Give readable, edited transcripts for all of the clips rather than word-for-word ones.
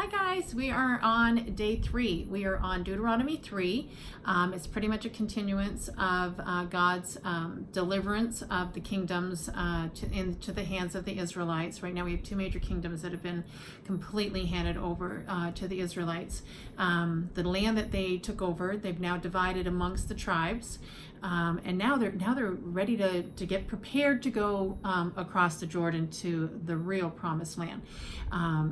Hi guys, we are on day 3. We are on Deuteronomy 3. It's pretty much a continuance of God's deliverance of the kingdoms into the hands of the Israelites. Right now we have 2 major kingdoms that have been completely handed over to the Israelites. The land that they took over, they've now divided amongst the tribes. And now they're ready to get prepared to go across the Jordan to the real promised land.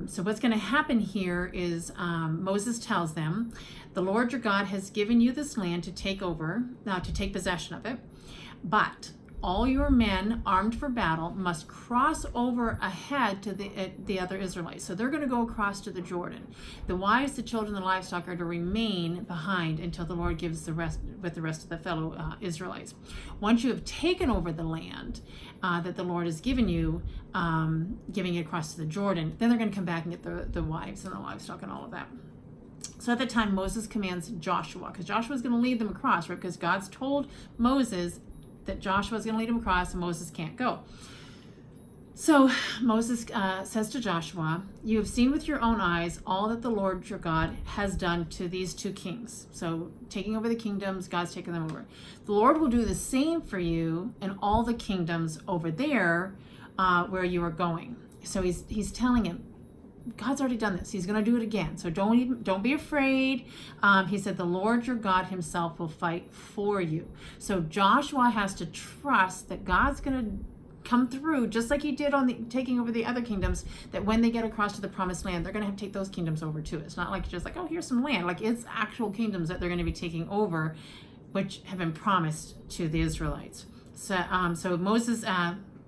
So what's going to happen here is Moses tells them, the Lord your God has given you this land to take over, to take possession of it, but all your men armed for battle must cross over ahead to the other Israelites. So they're going to go across to the Jordan. The wives, the children, the livestock are to remain behind until the Lord gives the rest with the rest of the fellow Israelites. Once you have taken over the land that the Lord has given you, giving it across to the Jordan, then they're going to come back and get the wives and the livestock and all of that. So at the time, Moses commands Joshua, because Joshua is going to lead them across, right? Because God's told Moses that Joshua is going to lead him across and Moses can't go. So Moses says to Joshua, you have seen with your own eyes all that the Lord your God has done to these 2 kings. So taking over the kingdoms, God's taken them over. The Lord will do the same for you and all the kingdoms over there where you are going. So he's telling him, God's already done this. He's going to do it again. So don't be afraid. He said, the Lord your God himself will fight for you. So Joshua has to trust that God's going to come through, just like he did on taking over the other kingdoms, that when they get across to the promised land, they're going to have to take those kingdoms over too. It's not like just like, oh, here's some land. Like, it's actual kingdoms that they're going to be taking over, which have been promised to the Israelites. So Moses,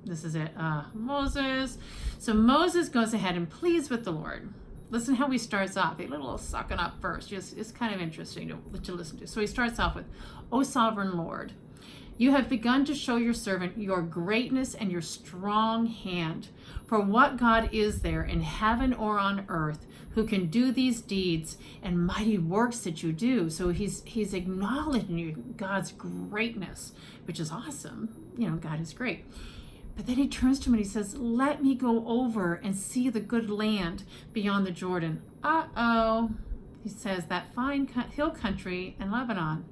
this is it, Moses. So Moses goes ahead and pleads with the Lord. Listen how he starts off. A little sucking up first. It's kind of interesting to listen to. So he starts off with, O sovereign Lord, you have begun to show your servant your greatness and your strong hand. For what God is there in heaven or on earth who can do these deeds and mighty works that you do? So he's acknowledging God's greatness, which is awesome. You know, God is great. But then he turns to him and he says, let me go over and see the good land beyond the Jordan. Uh-oh. He says, that fine hill country in Lebanon.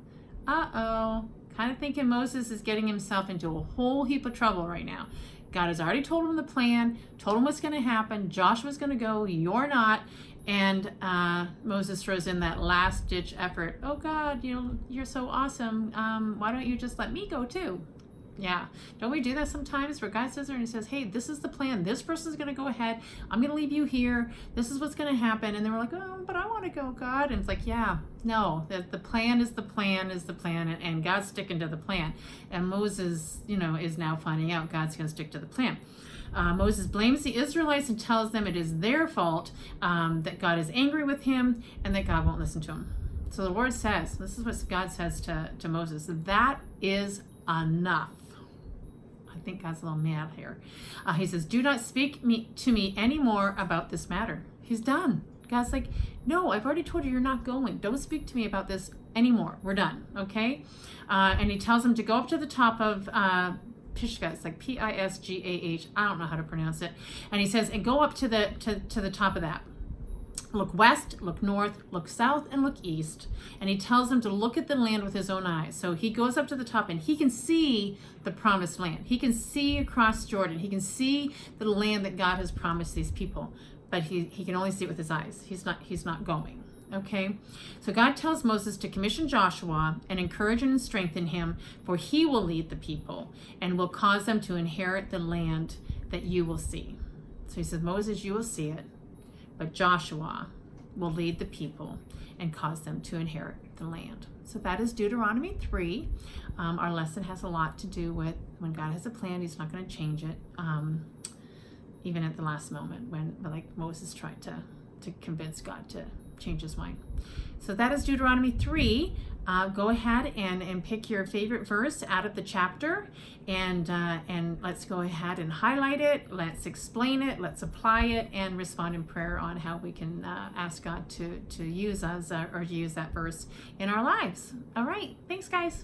Uh-oh. Kind of thinking Moses is getting himself into a whole heap of trouble right now. God has already told him the plan, told him what's going to happen. Joshua's going to go, you're not. And Moses throws in that last-ditch effort. Oh, God, you're so awesome. Why don't you just let me go too? Yeah. Don't we do that sometimes where God says there and he says, hey, this is the plan. This person's going to go ahead. I'm going to leave you here. This is what's going to happen. And then we're like, oh, but I want to go, God. And it's like, yeah, no, the plan is the plan is the plan. And God's sticking to the plan. And Moses, is now finding out God's going to stick to the plan. Moses blames the Israelites and tells them it is their fault, that God is angry with him and that God won't listen to him. So the Lord says, this is what God says to Moses, that is enough. I think God's a little mad here. He says, do not speak to me anymore about this matter. He's done. God's like, no, I've already told you you're not going. Don't speak to me about this anymore. We're done. Okay? And he tells him to go up to the top of Pisgah. It's like Pisgah. I don't know how to pronounce it. And he says, and go up to the top of that. Look west, look north, look south, and look east. And he tells him to look at the land with his own eyes. So he goes up to the top and he can see the promised land. He can see across Jordan. He can see the land that God has promised these people. But he can only see it with his eyes. He's not going. Okay? So God tells Moses to commission Joshua and encourage and strengthen him, for he will lead the people and will cause them to inherit the land that you will see. So he says, Moses, you will see it. But Joshua will lead the people and cause them to inherit the land. So that is Deuteronomy 3. Our lesson has a lot to do with when God has a plan, he's not going to change it, even at the last moment when, like, Moses tried to convince God to change his mind. So that is Deuteronomy 3. Go ahead and pick your favorite verse out of the chapter, and let's go ahead and highlight it. Let's explain it. Let's apply it and respond in prayer on how we can ask God to use us or to use that verse in our lives. All right. Thanks, guys.